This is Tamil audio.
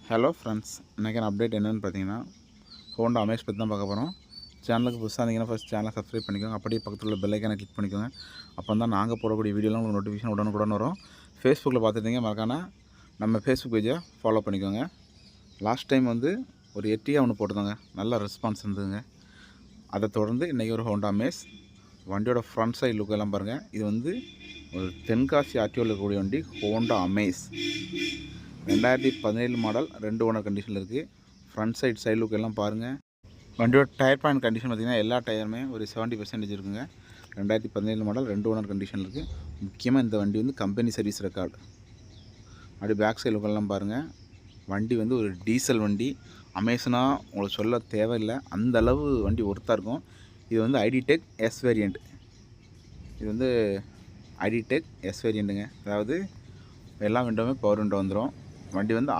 ஹலோ ஃப்ரெண்ட்ஸ், இன்றைக்கான அப்டேட் என்னென்னு பார்த்தீங்கன்னா, ஹோண்டா அமேஸ் பற்றி தான் பார்க்க போகிறோம். சேனலுக்கு புதுசாக இருந்தீங்கன்னா ஃபஸ்ட் சேனலை சப்ஸ்கிரைப் பண்ணிக்கோங்க. அப்படியே பக்கத்தில் உள்ள பெல் ஐக்கானை கிளிக் பண்ணிக்கோங்க. அப்போ தான் நாங்கள் போடக்கூடிய வீடியோலாம் உங்களுக்கு நோட்டிஃபிகேஷன் உடனுக்குடன் வரும். ஃபேஸ்புக்கில் பார்த்துட்டீங்க மறக்காம நம்ம ஃபேஸ்புக் பேஜை ஃபாலோ பண்ணிக்கோங்க. லாஸ்ட் டைம் வந்து ஒரு எட்டியாக ஒன்று போட்டிருந்தாங்க, நல்ல ரெஸ்பான்ஸ் இருந்ததுங்க. அதை தொடர்ந்து இன்றைக்கி ஒரு ஹோண்டா அமேஸ் வண்டியோட ஃப்ரண்ட் சைடு லுக் எல்லாம் பாருங்கள். இது வந்து ஒரு தென்காசி ஆர்டிஓவில் இருக்கக்கூடிய வண்டி ஹோண்டா அமேஸ் 2017 மாடல், 2 ஓனர் கண்டிஷனில் இருக்குது. ஃப்ரண்ட் சைடு லுக் எல்லாம் பாருங்கள். வண்டியோட டயர் பாயிண்ட் கண்டிஷன் பார்த்திங்கன்னா எல்லா டயருமே ஒரு 70% இருக்குங்க. 2017 மாடல், 2 ஓனர் கண்டிஷனில் இருக்குது. முக்கியமாக இந்த வண்டி வந்து கம்பெனி சர்வீஸ் ரெக்கார்டு. அப்படி பேக் சைடு லுக்கெல்லாம் பாருங்கள். வண்டி வந்து ஒரு டீசல் வண்டி. அமேஸ்னால் உங்களுக்கு சொல்ல தேவையில்லை, அந்தளவு வண்டி ஒர்த்தாக இருக்கும். இது வந்து ஐடிடெக் எஸ் வேரியண்ட். இது வந்து ஐடிடெக் எஸ் வேரியண்ட்டுங்க. அதாவது எல்லா விண்டோவுமே பவர் விண்டோ வந்துடும். வண்டி வந்து